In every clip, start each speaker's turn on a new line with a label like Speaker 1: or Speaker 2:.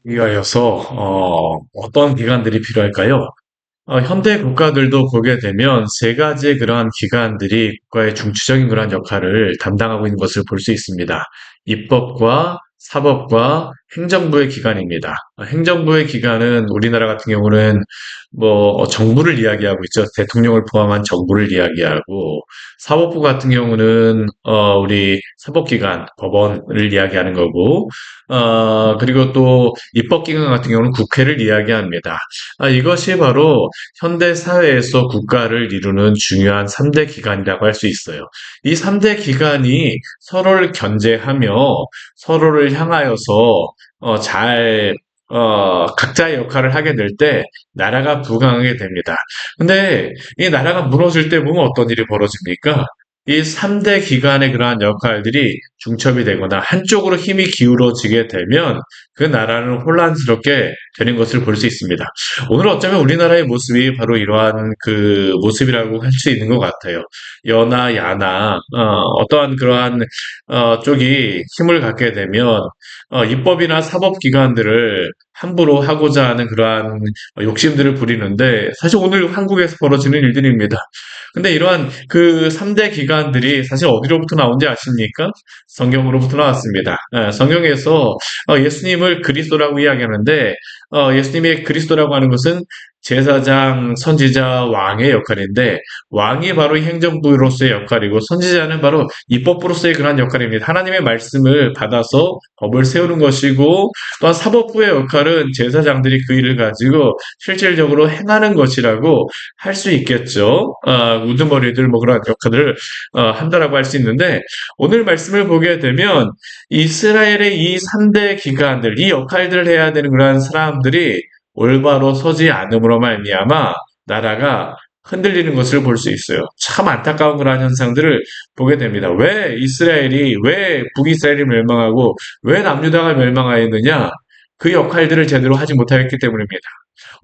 Speaker 1: 위하여서 어떤 기관들이 필요할까요? 현대 국가들도 보게 되면 세 가지의 그러한 기관들이 국가의 중추적인 그러한 역할을 담당하고 있는 것을 볼 수 있습니다. 입법과 사법과 행정부의 기관입니다. 행정부의 기관은 우리나라 같은 경우는 정부를 이야기하고 있죠. 대통령을 포함한 정부를 이야기하고, 사법부 같은 경우는 우리 사법기관, 법원을 이야기하는 거고, 그리고 또 입법기관 같은 경우는 국회를 이야기합니다. 이것이 바로 현대 사회에서 국가를 이루는 중요한 3대 기관이라고 할 수 있어요. 이 3대 기관이 서로를 견제하며 서로를 향하여서 각자의 역할을 하게 될 때 나라가 부강하게 됩니다. 근데 이 나라가 무너질 때 보면 어떤 일이 벌어집니까? 이 3대 기관의 그러한 역할들이 중첩이 되거나 한쪽으로 힘이 기울어지게 되면 그 나라는 혼란스럽게 되는 것을 볼 수 있습니다. 오늘 어쩌면 우리나라의 모습이 바로 이러한 그 모습이라고 할 수 있는 것 같아요. 여나 야나 어떠한 그러한 쪽이 힘을 갖게 되면 입법이나 사법기관들을 함부로 하고자 하는 그러한 욕심들을 부리는데, 사실 오늘 한국에서 벌어지는 일들입니다. 근데 이러한 그 3대 기관들이 사실 어디로부터 나온지 아십니까? 성경으로부터 나왔습니다. 성경에서 예수님을 그리스도라고 이야기하는데, 예수님의 그리스도라고 하는 것은 제사장, 선지자, 왕의 역할인데, 왕이 바로 행정부로서의 역할이고 선지자는 바로 입법부로서의 그러한 역할입니다. 하나님의 말씀을 받아서 법을 세우는 것이고, 또한 사법부의 역할은 제사장들이 그 일을 가지고 실질적으로 행하는 것이라고 할 수 있겠죠. 우두머리들 그런 역할을 한다라고 할 수 있는데, 오늘 말씀을 보게 되면 이스라엘의 이 3대 기관들, 이 역할들을 해야 되는 그러한 사람들이 올바로 서지 않음으로 말미암아 나라가 흔들리는 것을 볼 수 있어요. 참 안타까운 그러한 현상들을 보게 됩니다. 왜 북이스라엘이 멸망하고 왜 남유다가 멸망하였느냐? 그 역할들을 제대로 하지 못하였기 때문입니다.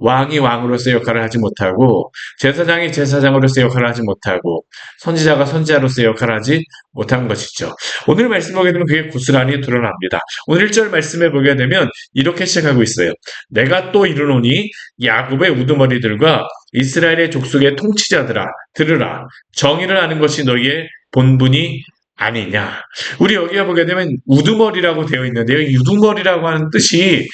Speaker 1: 왕이 왕으로서의 역할을 하지 못하고, 제사장이 제사장으로서의 역할을 하지 못하고, 선지자가 선지자로서의 역할을 하지 못한 것이죠. 오늘 말씀 보게 되면 그게 고스란히 드러납니다. 오늘 1절 말씀에 보게 되면 이렇게 시작하고 있어요. 내가 또 이르노니 야곱의 우두머리들과 이스라엘의 족속의 통치자들아 들으라. 정의를 하는 것이 너희의 본분이 아니냐. 우리 여기에 보게 되면 우두머리라고 되어 있는데요. 이 우두머리라고 하는 뜻이,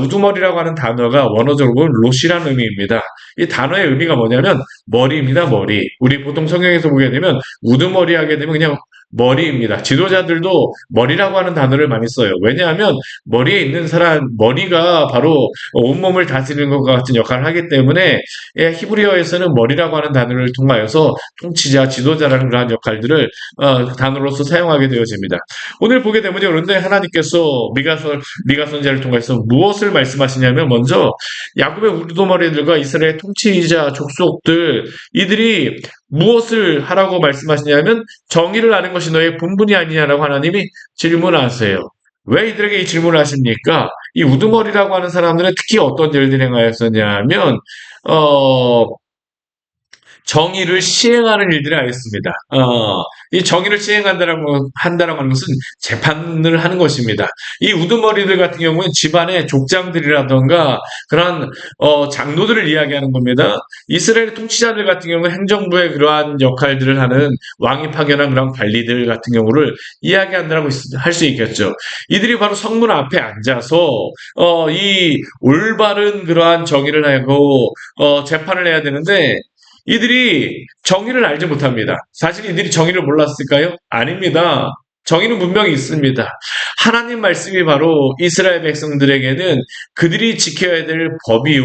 Speaker 1: 우두머리라고 하는 단어가 원어적으로 롯이라는 의미입니다. 이 단어의 의미가 뭐냐면 머리입니다. 머리. 우리 보통 성경에서 보게 되면 우두머리 하게 되면 그냥 머리입니다. 지도자들도 머리라고 하는 단어를 많이 써요. 왜냐하면 머리에 있는 사람, 머리가 바로 온몸을 다스리는 것과 같은 역할을 하기 때문에, 히브리어에서는 머리라고 하는 단어를 통하여서 통치자, 지도자라는 그러한 역할들을 단어로서 사용하게 되어집니다. 오늘 보게 되면요, 그런데 하나님께서 미가 선지자를 통해서 무엇을 말씀하시냐면, 먼저 야곱의 우두머리들과 이스라엘 통치자 족속들, 이들이 무엇을 하라고 말씀하시냐면 정의를 아는 것이 너의 본분이 아니냐라고 하나님이 질문하세요. 왜 이들에게 이 질문을 하십니까? 이 우두머리라고 하는 사람들은 특히 어떤 일들을 행하였었냐면, 어, 정의를 시행하는 일들을 하였습니다. 이 정의를 한다라고 하는 것은 재판을 하는 것입니다. 이 우두머리들 같은 경우는 집안의 족장들이라던가 그런 장로들을 이야기하는 겁니다. 이스라엘 통치자들 같은 경우는 행정부의 그러한 역할들을 하는 왕이 파견한 그런 관리들 같은 경우를 이야기한다고 할 수 있겠죠. 이들이 바로 성문 앞에 앉아서 이 올바른 그러한 정의를 하고 재판을 해야 되는데, 이들이 정의를 알지 못합니다. 사실 이들이 정의를 몰랐을까요? 아닙니다. 정의는 분명히 있습니다. 하나님 말씀이 바로 이스라엘 백성들에게는 그들이 지켜야 될 법이요,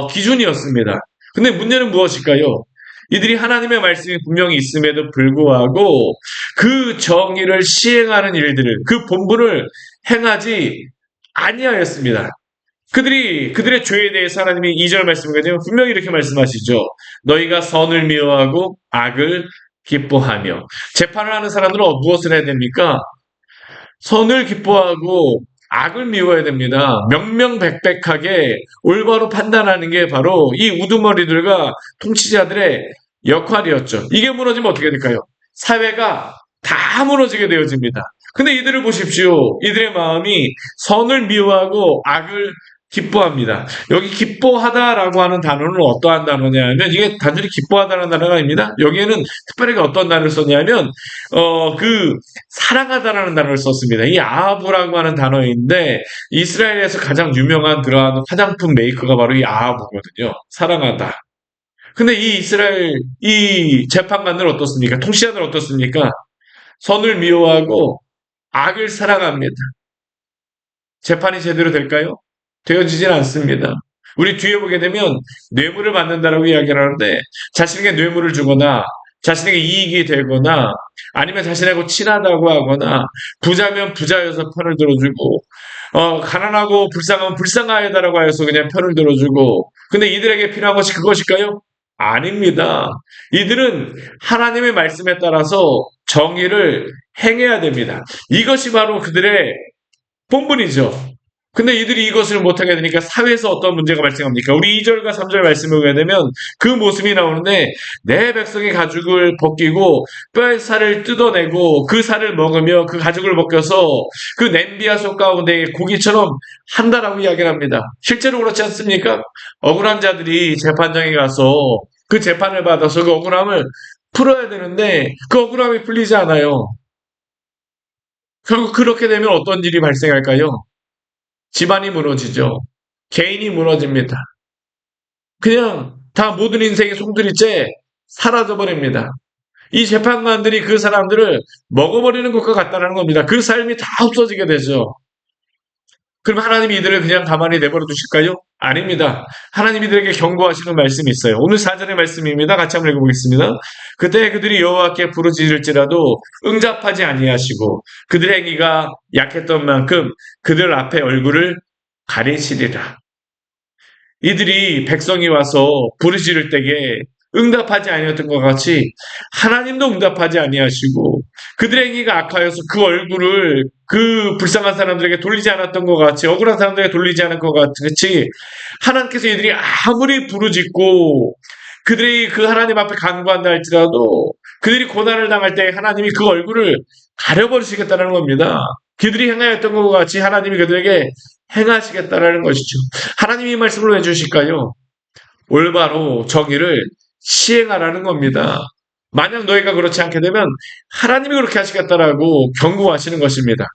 Speaker 1: 기준이었습니다. 근데 문제는 무엇일까요? 이들이 하나님의 말씀이 분명히 있음에도 불구하고 그 정의를 시행하는 일들을, 그 본분을 행하지 아니하였습니다. 그들의 죄에 대해서 하나님이 2절 말씀을 가지고 분명히 이렇게 말씀하시죠. 너희가 선을 미워하고 악을 기뻐하며. 재판을 하는 사람들은 무엇을 해야 됩니까? 선을 기뻐하고 악을 미워해야 됩니다. 명명백백하게 올바로 판단하는 게 바로 이 우두머리들과 통치자들의 역할이었죠. 이게 무너지면 어떻게 될까요? 사회가 다 무너지게 되어집니다. 근데 이들을 보십시오. 이들의 마음이 선을 미워하고 악을 기뻐합니다. 여기 기뻐하다라고 하는 단어는 어떠한 단어냐면 이게 단순히 기뻐하다라는 단어가 아닙니다. 여기에는 특별하게 어떤 단어를 썼냐면 사랑하다라는 단어를 썼습니다. 이 아하브라고 하는 단어인데 이스라엘에서 가장 유명한 그러한 화장품 메이커가 바로 이 아하브거든요. 사랑하다. 근데 이 이스라엘 이 재판관들 어떻습니까? 통치자들 어떻습니까? 선을 미워하고 악을 사랑합니다. 재판이 제대로 될까요? 되어지진 않습니다. 우리 뒤에 보게 되면 뇌물을 받는다라고 이야기를 하는데 자신에게 뇌물을 주거나 자신에게 이익이 되거나 아니면 자신하고 친하다고 하거나 부자면 부자여서 편을 들어주고 가난하고 불쌍하면 불쌍하다라고 해서 그냥 편을 들어주고 근데 이들에게 필요한 것이 그것일까요? 아닙니다. 이들은 하나님의 말씀에 따라서 정의를 행해야 됩니다. 이것이 바로 그들의 본분이죠. 근데 이들이 이것을 못하게 되니까 사회에서 어떤 문제가 발생합니까? 우리 2절과 3절 말씀을 보게 되면 그 모습이 나오는데 내 백성이 가죽을 벗기고 뼈의 살을 뜯어내고 그 살을 먹으며 그 가죽을 벗겨서 그 냄비와 솥 가운데 고기처럼 한다라고 이야기를 합니다. 실제로 그렇지 않습니까? 억울한 자들이 재판장에 가서 그 재판을 받아서 그 억울함을 풀어야 되는데 그 억울함이 풀리지 않아요. 결국 그렇게 되면 어떤 일이 발생할까요? 집안이 무너지죠. 개인이 무너집니다. 그냥 다 모든 인생의 송두리째 사라져버립니다. 이 재판관들이 그 사람들을 먹어버리는 것과 같다는 겁니다. 그 삶이 다 없어지게 되죠. 그럼 하나님이 이들을 그냥 가만히 내버려 두실까요? 아닙니다. 하나님이 이들에게 경고하시는 말씀이 있어요. 오늘 4절의 말씀입니다. 같이 한번 읽어보겠습니다. 그때 그들이 여호와께 부르짖을지라도 응답하지 아니하시고 그들의 행위가 약했던 만큼 그들 앞에 얼굴을 가리시리라. 이들이 백성이 와서 부르짖을 때에 응답하지 아니었던 것 같이 하나님도 응답하지 아니하시고 그들의 행위가 악하여서 그 얼굴을 그 불쌍한 사람들에게 돌리지 않았던 것 같이 억울한 사람들에게 돌리지 않은 것 같이 하나님께서 이들이 아무리 부르짖고 그들이 그 하나님 앞에 간구한다 할지라도 그들이 고난을 당할 때 하나님이 그 얼굴을 가려버리시겠다는 겁니다. 그들이 행하였던 것 같이 하나님이 그들에게 행하시겠다는 것이죠. 하나님이 이 말씀을 왜 주실까요? 올바로 정의를 시행하라는 겁니다. 만약 너희가 그렇지 않게 되면 하나님이 그렇게 하시겠다라고 경고하시는 것입니다.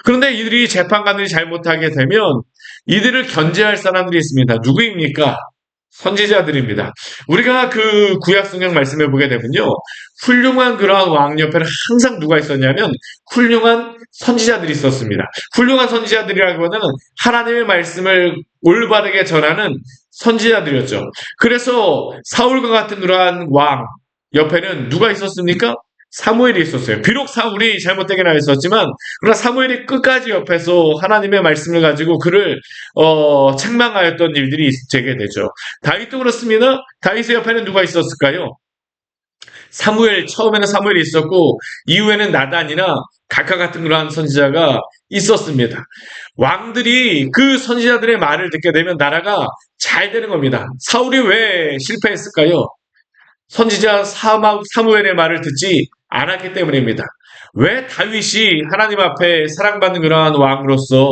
Speaker 1: 그런데 이들이 재판관들이 잘못하게 되면 이들을 견제할 사람들이 있습니다. 누구입니까? 선지자들입니다. 우리가 그 구약 성경 말씀해 보게 되면요. 훌륭한 그러한 왕 옆에는 항상 누가 있었냐면 훌륭한 선지자들이 있었습니다. 훌륭한 선지자들이라고 하는 하나님의 말씀을 올바르게 전하는 선지자들이었죠. 그래서 사울과 같은 그러한 왕 옆에는 누가 있었습니까? 사무엘이 있었어요. 비록 사울이 잘못되긴 하였었지만 그러나 사무엘이 끝까지 옆에서 하나님의 말씀을 가지고 그를 책망하였던 일들이 있게 되죠. 다윗도 그렇습니다. 다윗의 옆에는 누가 있었을까요? 처음에는 사무엘이 있었고 이후에는 나단이나 각하 같은 그러한 선지자가 있었습니다. 왕들이 그 선지자들의 말을 듣게 되면 나라가 잘 되는 겁니다. 사울이 왜 실패했을까요? 선지자 사무엘의 말을 듣지 않았기 때문입니다. 왜 다윗이 하나님 앞에 사랑받는 그러한 왕으로서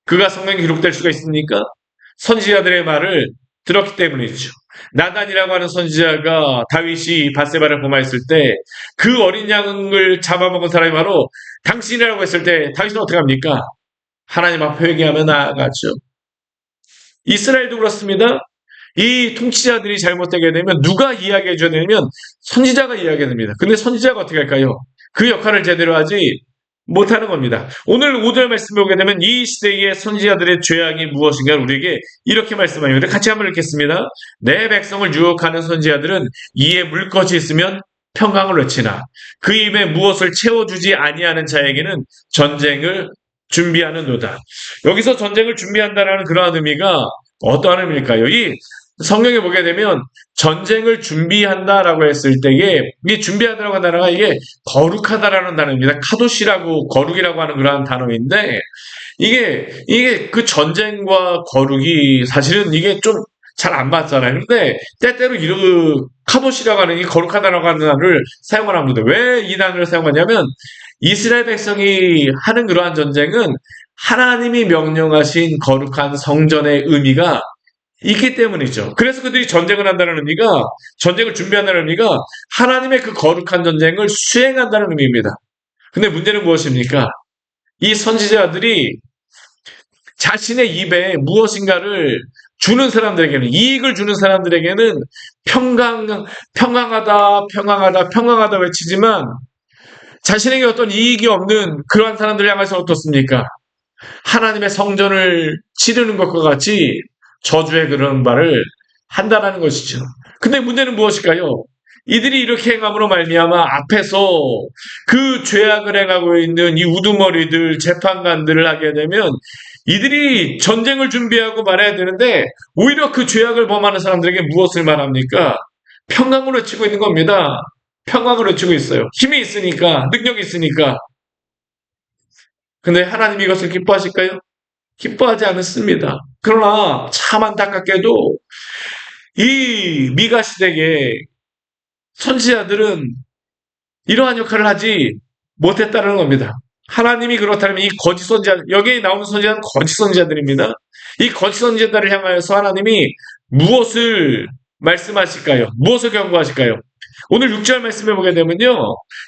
Speaker 1: 그가 성경에 기록될 수가 있습니까? 선지자들의 말을 들었기 때문이죠. 나단이라고 하는 선지자가 다윗이 밧세바를 범하였을 때 그 어린 양을 잡아먹은 사람이 바로 당신이라고 했을 때 다윗은 어떻게 합니까? 하나님 앞에 회개하며 나아가죠. 이스라엘도 그렇습니다. 이 통치자들이 잘못되게 되면 누가 이야기해 줘야 되냐면 선지자가 이야기해 됩니다. 근데 선지자가 어떻게 할까요? 그 역할을 제대로 하지 못하는 겁니다. 오늘 5절 말씀 보게 되면 이 시대의 선지자들의 죄악이 무엇인가 우리에게 이렇게 말씀합니다. 같이 한번 읽겠습니다. 내 백성을 유혹하는 선지자들은 이에 물것이 있으면 평강을 외치나 그 입에 무엇을 채워주지 아니하는 자에게는 전쟁을 준비하는도다. 여기서 전쟁을 준비한다는 그러한 의미가 어떠한 의미일까요? 이 성경에 보게 되면 전쟁을 준비한다라고 했을 때에 이 준비한다라고 하는 단어가 이게 거룩하다라는 단어입니다. 카도시라고 거룩이라고 하는 그러한 단어인데 이게 그 전쟁과 거룩이 사실은 이게 좀 잘 안 맞잖아요. 그런데 때때로 카도시라고 하는 이 거룩하다라고 하는 단어를 사용을 합니다. 왜 이 단어를 사용하냐면 이스라엘 백성이 하는 그러한 전쟁은 하나님이 명령하신 거룩한 성전의 의미가 있기 때문이죠. 그래서 그들이 전쟁을 한다는 의미가, 전쟁을 준비한다는 의미가 하나님의 그 거룩한 전쟁을 수행한다는 의미입니다. 근데 문제는 무엇입니까? 이 선지자들이 자신의 입에 무엇인가를 주는 사람들에게는, 이익을 주는 사람들에게는 평강하다 외치지만 자신에게 어떤 이익이 없는 그러한 사람들 향해서 어떻습니까? 하나님의 성전을 치르는 것과 같이 저주의 그런 말을 한다는 것이죠. 근데 문제는 무엇일까요? 이들이 이렇게 행함으로 말미암아 앞에서 그 죄악을 행하고 있는 이 우두머리들, 재판관들을 하게 되면 이들이 전쟁을 준비하고 말해야 되는데 오히려 그 죄악을 범하는 사람들에게 무엇을 말합니까? 평강을 외치고 있는 겁니다. 평강을 외치고 있어요. 힘이 있으니까, 능력이 있으니까. 근데 하나님이 이것을 기뻐하실까요? 기뻐하지 않습니다. 그러나 참 안타깝게도 이 미가 시대의 선지자들은 이러한 역할을 하지 못했다는 겁니다. 하나님이 그렇다면 이 거짓 선지자, 여기에 나오는 선지자는 거짓 선지자들입니다. 이 거짓 선지자들을 향하여서 하나님이 무엇을 말씀하실까요? 무엇을 경고하실까요? 오늘 6절 말씀해 보게 되면요.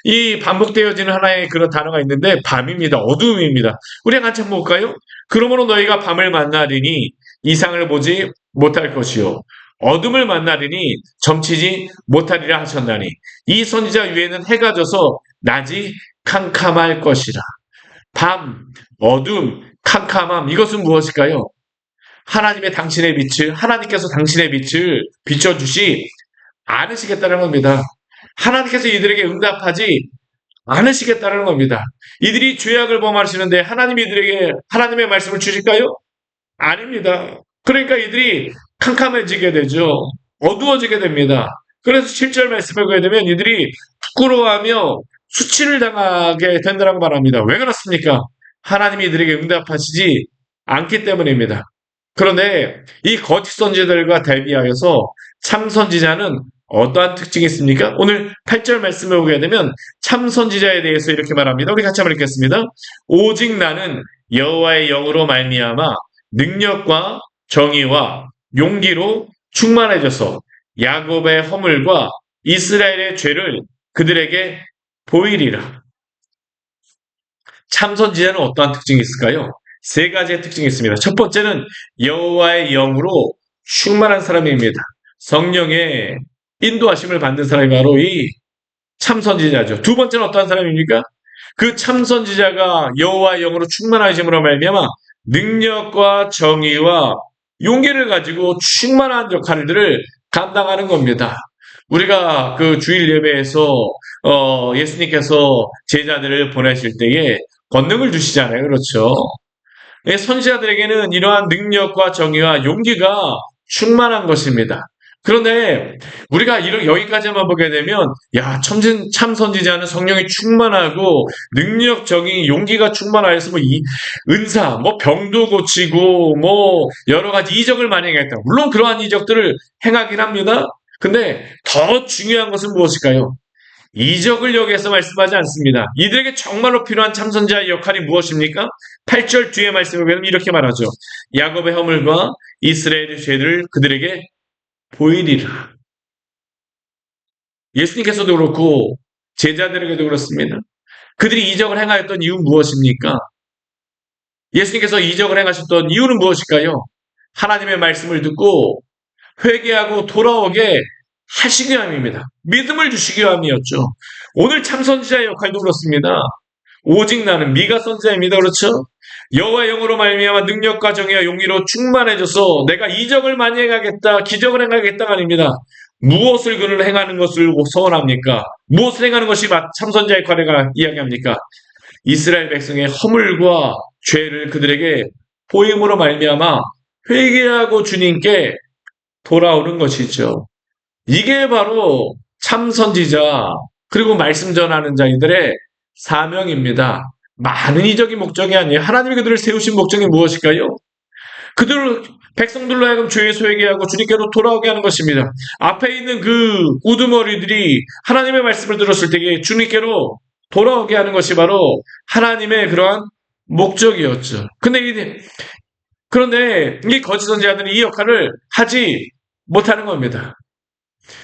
Speaker 1: 이 반복되어지는 하나의 그런 단어가 있는데 밤입니다. 어두움입니다. 우리 같이 한번 볼까요? 그러므로 너희가 밤을 만나리니 이상을 보지 못할 것이요. 어둠을 만나리니 점치지 못하리라 하셨나니 이 선지자 위에는 해가 져서 낮이 캄캄할 것이라. 밤, 어둠, 캄캄함 이것은 무엇일까요? 하나님의 당신의 빛을 하나님께서 당신의 빛을 비춰주시 않으시겠다는 겁니다. 하나님께서 이들에게 응답하지 않으시겠다는 겁니다. 이들이 죄악을 범하시는데 하나님이 이들에게 하나님의 말씀을 주실까요? 아닙니다. 그러니까 이들이 캄캄해지게 되죠. 어두워지게 됩니다. 그래서 7절 말씀을 보게 되면 이들이 부끄러워하며 수치를 당하게 된다고 말합니다. 왜 그렇습니까? 하나님이 이들에게 응답하시지 않기 때문입니다. 그런데 이 거짓 선지자들과 대비하여서 참 선지자는 어떠한 특징이 있습니까? 오늘 8절 말씀을 보게 되면 참 선지자에 대해서 이렇게 말합니다. 우리 같이 한번 읽겠습니다. 오직 나는 여호와의 영으로 말미암아 능력과 정의와 용기로 충만해져서 야곱의 허물과 이스라엘의 죄를 그들에게 보이리라. 참 선지자는 어떠한 특징이 있을까요? 세 가지의 특징이 있습니다. 첫 번째는 여호와의 영으로 충만한 사람입니다. 성령의 인도하심을 받는 사람이 바로 이 참선지자죠. 두 번째는 어떠한 사람입니까? 그 참선지자가 여호와의 영으로 충만하심으로 말미암아 능력과 정의와 용기를 가지고 충만한 역할들을 감당하는 겁니다. 우리가 그 주일 예배에서 예수님께서 제자들을 보내실 때에 권능을 주시잖아요. 그렇죠? 선지자들에게는 이러한 능력과 정의와 용기가 충만한 것입니다. 그런데 우리가 여기까지만 보게 되면 참 선지자는 성령이 충만하고 능력, 정의, 용기가 충만하여서 이 은사, 병도 고치고 여러 가지 이적을 많이 행했다. 물론 그러한 이적들을 행하긴 합니다. 근데 더 중요한 것은 무엇일까요? 이적을 여기에서 말씀하지 않습니다. 이들에게 정말로 필요한 참선자의 역할이 무엇입니까? 8절 뒤에 말씀을 보면 이렇게 말하죠. 야곱의 허물과 이스라엘의 죄를 그들에게 보이리라. 예수님께서도 그렇고 제자들에게도 그렇습니다. 그들이 이적을 행하였던 이유는 무엇입니까? 예수님께서 이적을 행하셨던 이유는 무엇일까요? 하나님의 말씀을 듣고 회개하고 돌아오게 하시기 위함입니다. 믿음을 주시기 위함이었죠. 오늘 참선지자의 역할도 그렇습니다. 오직 나는 미가 선지자입니다. 그렇죠? 여호와의 영으로 말미암아 능력과 정의와 용기로 충만해져서 내가 이적을 많이 행하겠다, 기적을 행하겠다가 아닙니다. 무엇을 그를 행하는 것을 소원합니까? 무엇을 행하는 것이 참선지자의 역할을 이야기합니까? 이스라엘 백성의 허물과 죄를 그들에게 보임으로 말미암아 회개하고 주님께 돌아오는 것이죠. 이게 바로 참선지자 그리고 말씀 전하는 자들의 사명입니다. 많은 이적인 목적이 아니에요. 하나님이 그들을 세우신 목적이 무엇일까요? 그들을 백성들로 하여금 죄의 소외게 하고 주님께로 돌아오게 하는 것입니다. 앞에 있는 그 우두머리들이 하나님의 말씀을 들었을 때에 주님께로 돌아오게 하는 것이 바로 하나님의 그러한 목적이었죠. 그런데 이 거짓 선지자들은 이 역할을 하지 못하는 겁니다.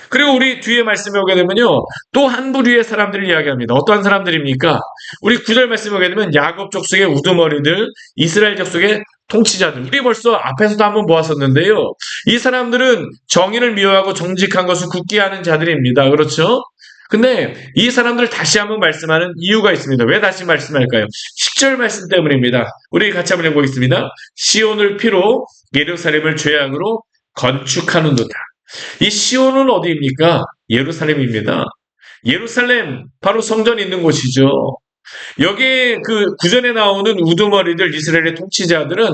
Speaker 1: 그리고 우리 뒤에 말씀에 오게 되면요. 또 한 부류의 사람들을 이야기합니다. 어떠한 사람들입니까? 우리 9절 말씀에 오게 되면 야곱 족속의 우두머리들, 이스라엘 족속의 통치자들. 우리 벌써 앞에서도 한번 보았었는데요. 이 사람들은 정의를 미워하고 정직한 것을 굳게 하는 자들입니다. 그렇죠? 근데 이 사람들 다시 한번 말씀하는 이유가 있습니다. 왜 다시 말씀할까요? 10절 말씀 때문입니다. 우리 같이 한번 해보겠습니다. 시온을 피로 예루살렘을 죄악으로 건축하는도다. 이 시온은 어디입니까? 예루살렘입니다. 예루살렘 바로 성전이 있는 곳이죠. 여기에 그 구전에 나오는 우두머리들 이스라엘의 통치자들은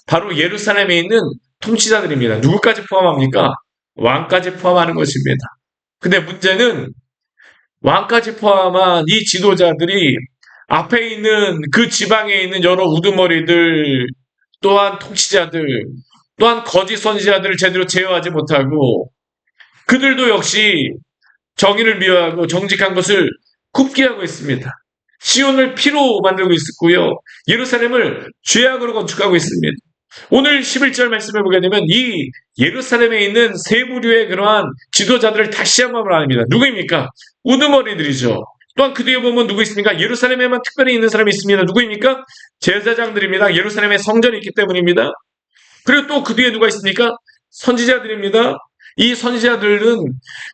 Speaker 1: 바로 예루살렘에 있는 통치자들입니다. 누구까지 포함합니까? 왕까지 포함하는 것입니다. 근데 문제는 왕까지 포함한 이 지도자들이 앞에 있는 그 지방에 있는 여러 우두머리들 또한 통치자들 또한 거짓 선지자들을 제대로 제어하지 못하고 그들도 역시 정의를 미워하고 정직한 것을 굽게 하고 있습니다. 시온을 피로 만들고 있었고요. 예루살렘을 죄악으로 건축하고 있습니다. 오늘 11절 말씀을 보게 되면 이 예루살렘에 있는 세 부류의 그러한 지도자들을 다시 한번 말합니다. 누구입니까? 우두머리들이죠. 또한 그 뒤에 보면 누구 있습니까? 예루살렘에만 특별히 있는 사람이 있습니다. 누구입니까? 제사장들입니다. 예루살렘에 성전이 있기 때문입니다. 그리고 또 그 뒤에 누가 있습니까? 선지자들입니다. 이 선지자들은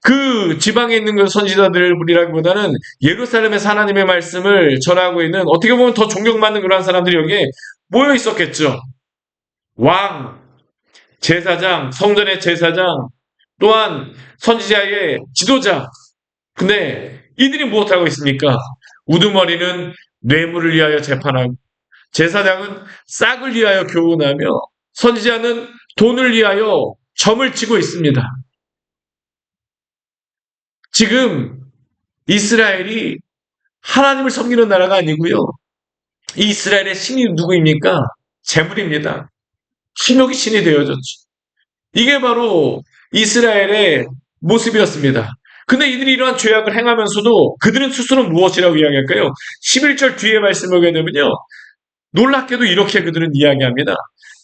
Speaker 1: 그 지방에 있는 그 선지자들이라기보다는 예루살렘에서 하나님의 말씀을 전하고 있는 어떻게 보면 더 존경받는 그러한 사람들이 여기에 모여 있었겠죠. 왕, 제사장, 성전의 제사장, 또한 선지자의 지도자. 근데 이들이 무엇하고 있습니까? 우두머리는 뇌물을 위하여 재판하고 제사장은 싹을 위하여 교훈하며 선지자는 돈을 위하여 점을 치고 있습니다. 지금 이스라엘이 하나님을 섬기는 나라가 아니고요. 이 이스라엘의 신이 누구입니까? 재물입니다. 신욕이 신이 되어졌죠. 이게 바로 이스라엘의 모습이었습니다. 근데 이들이 이러한 죄악을 행하면서도 그들은 스스로 무엇이라고 이야기할까요? 11절 뒤에 말씀을 보게 되면요. 놀랍게도 이렇게 그들은 이야기합니다.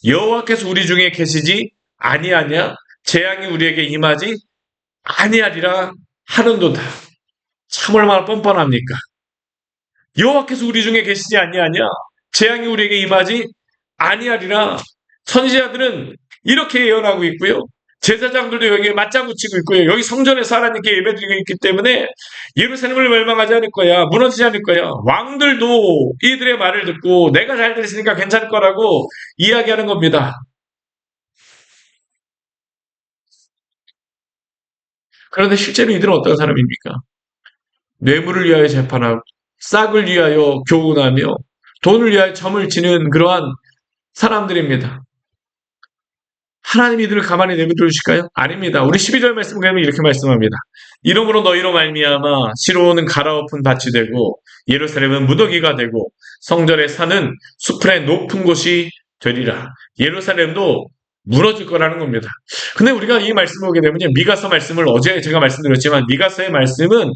Speaker 1: 여호와께서 우리 중에 계시지 아니하냐? 재앙이 우리에게 임하지 아니하리라 하는도다. 참 얼마나 뻔뻔합니까? 여호와께서 우리 중에 계시지 아니하냐? 재앙이 우리에게 임하지 아니하리라. 선지자들은 이렇게 예언하고 있고요. 제사장들도 여기에 맞장구 치고 있고요. 여기 성전에서 하나님께 예배드리고 있기 때문에 예루살렘을 멸망하지 않을 거야. 무너지지 않을 거야. 왕들도 이들의 말을 듣고 내가 잘 됐으니까 괜찮을 거라고 이야기하는 겁니다. 그런데 실제로 이들은 어떤 사람입니까? 뇌물을 위하여 재판하고 싹을 위하여 교훈하며 돈을 위하여 점을 치는 그러한 사람들입니다. 하나님 이들을 가만히 내버려두실까요? 아닙니다. 우리 12절 말씀을 보면 이렇게 말씀합니다. 이러므로 너희로 말미암아 시로는 갈아엎은 밭이 되고 예루살렘은 무더기가 되고 성전의 산은 수풀의 높은 곳이 되리라. 예루살렘도 무너질 거라는 겁니다. 근데 우리가 이 말씀을 보게 되면요. 미가서 말씀을 어제 제가 말씀드렸지만 미가서의 말씀은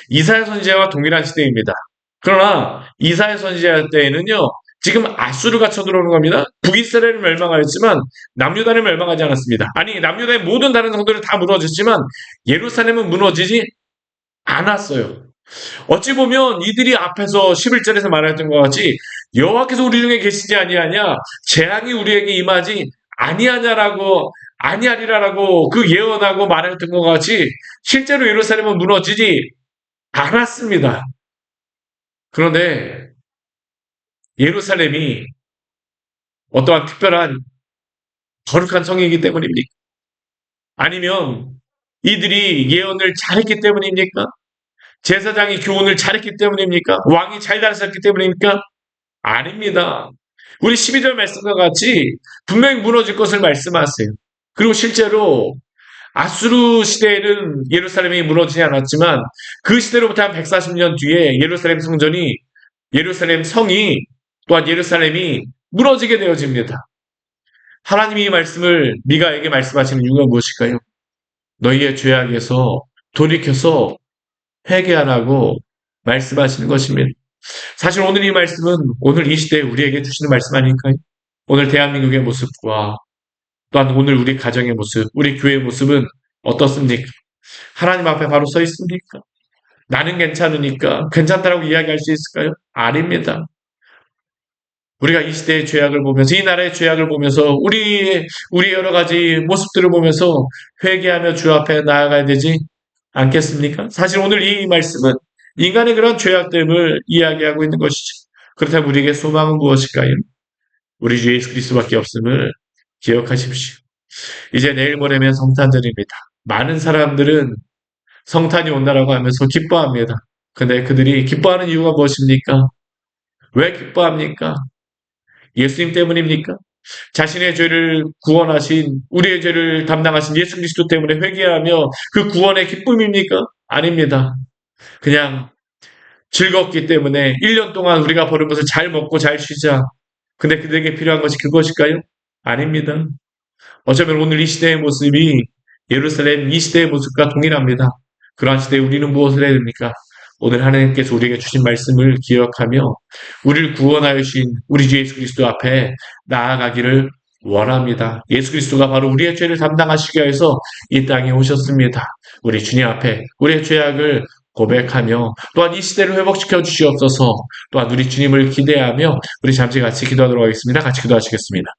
Speaker 1: 이사야 선지자와 동일한 시대입니다. 그러나 이사야 선지자 때에는요. 지금 아수르가 쳐들어오는 겁니다. 북이스라엘은 멸망하였지만 남유다는 멸망하지 않았습니다. 아니 남유다의 모든 다른 성도는 다 무너졌지만 예루살렘은 무너지지 않았어요. 어찌 보면 이들이 앞에서 11절에서 말했던 것 같이 여호와께서 우리 중에 계시지 아니하냐 재앙이 우리에게 임하지 아니하리라라고 그 예언하고 말했던 것 같이 실제로 예루살렘은 무너지지 않았습니다. 그런데 예루살렘이 어떠한 특별한 거룩한 성이기 때문입니까? 아니면 이들이 예언을 잘했기 때문입니까? 제사장이 교훈을 잘했기 때문입니까? 왕이 잘 다스렸기 때문입니까? 아닙니다. 우리 12절 말씀과 같이 분명히 무너질 것을 말씀하세요. 그리고 실제로 아수르 시대에는 예루살렘이 무너지지 않았지만 그 시대로부터 한 140년 뒤에 예루살렘 성이 또한 예루살렘이 무너지게 되어집니다. 하나님이 이 말씀을 미가에게 말씀하시는 이유가 무엇일까요? 너희의 죄악에서 돌이켜서 회개 안 하고 말씀하시는 것입니다. 사실 오늘 이 말씀은 오늘 이 시대에 우리에게 주시는 말씀 아닐까요? 오늘 대한민국의 모습과 또한 오늘 우리 가정의 모습, 우리 교회의 모습은 어떻습니까? 하나님 앞에 바로 서 있습니까? 나는 괜찮으니까 괜찮다라고 이야기할 수 있을까요? 아닙니다. 우리가 이 시대의 죄악을 보면서 이 나라의 죄악을 보면서 우리 여러 가지 모습들을 보면서 회개하며 주 앞에 나아가야 되지 않겠습니까? 사실 오늘 이 말씀은 인간의 그런 죄악됨을 이야기하고 있는 것이죠. 그렇다면 우리에게 소망은 무엇일까요? 우리 주 예수 그리스도밖에 없음을 기억하십시오. 이제 내일 모레면 성탄절입니다. 많은 사람들은 성탄이 온다라고 하면서 기뻐합니다. 근데 그들이 기뻐하는 이유가 무엇입니까? 왜 기뻐합니까? 예수님 때문입니까? 자신의 죄를 구원하신, 우리의 죄를 담당하신 예수 그리스도 때문에 회개하며 그 구원의 기쁨입니까? 아닙니다. 그냥 즐겁기 때문에 1년 동안 우리가 버는 것을 잘 먹고 잘 쉬자. 근데 그들에게 필요한 것이 그것일까요? 아닙니다. 어쩌면 오늘 이 시대의 모습이 예루살렘 이 시대의 모습과 동일합니다. 그러한 시대에 우리는 무엇을 해야 됩니까? 오늘 하나님께서 우리에게 주신 말씀을 기억하며 우리를 구원하여 주신 우리 주 예수 그리스도 앞에 나아가기를 원합니다. 예수 그리스도가 바로 우리의 죄를 담당하시기 위해서 이 땅에 오셨습니다. 우리 주님 앞에 우리의 죄악을 고백하며 또한 이 시대를 회복시켜 주시옵소서. 또한 우리 주님을 기대하며 우리 잠시 같이 기도하도록 하겠습니다. 같이 기도하시겠습니다.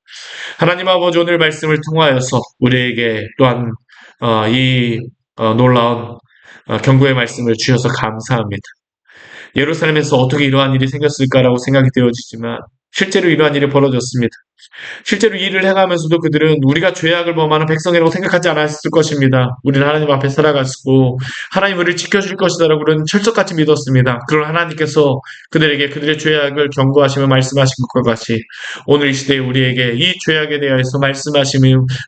Speaker 1: 하나님 아버지 오늘 말씀을 통하여서 우리에게 또한 이 놀라운 경고의 말씀을 주셔서 감사합니다. 예루살렘에서 어떻게 이러한 일이 생겼을까라고 생각이 되어지지만 실제로 이러한 일이 벌어졌습니다. 실제로 이 일을 행하면서도 그들은 우리가 죄악을 범하는 백성이라고 생각하지 않았을 것입니다. 우리는 하나님 앞에 살아갔고 하나님 우리를 지켜줄 것이다라고 그런 철석같이 믿었습니다. 그러나 하나님께서 그들에게 그들의 죄악을 경고하시며 말씀하신 것과 같이 오늘 이 시대에 우리에게 이 죄악에 대해서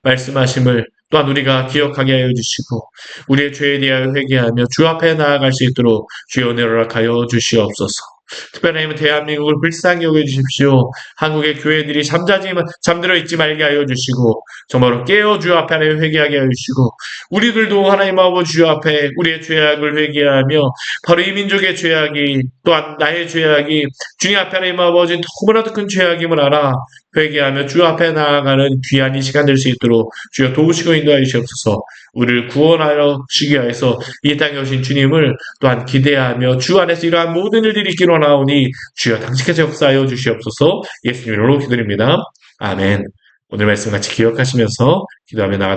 Speaker 1: 말씀하심을 또한 우리가 기억하게 하여 주시고 우리의 죄에 대하여 회개하며 주 앞에 나아갈 수 있도록 주여 은혜를 허락하여 주시옵소서. 특별히 대한민국을 불쌍히 여겨주십시오. 한국의 교회들이 잠들어 있지 말게 하여 주시고 정말로 깨어 주 앞에 하나님 회개하게 하여 주시고 우리들도 하나님 아버지 주 앞에 우리의 죄악을 회개하며 바로 이 민족의 죄악이 또한 나의 죄악이 주님 앞에 하나님 아버지 너무나도 큰 죄악임을 알아 회개하며 주 앞에 나아가는 귀한 이 시간 될 수 있도록 주여 도우시고 인도하여 주시옵소서. 우리를 구원하여 주시기 위해서 이 땅에 오신 주님을 또한 기대하며 주 안에서 이러한 모든 일들이 있기로 나오니 주여 당신께서 역사하여 주시옵소서. 예수님 이름으로 기도드립니다. 아멘. 오늘 말씀 같이 기억하시면서 기도하며 나가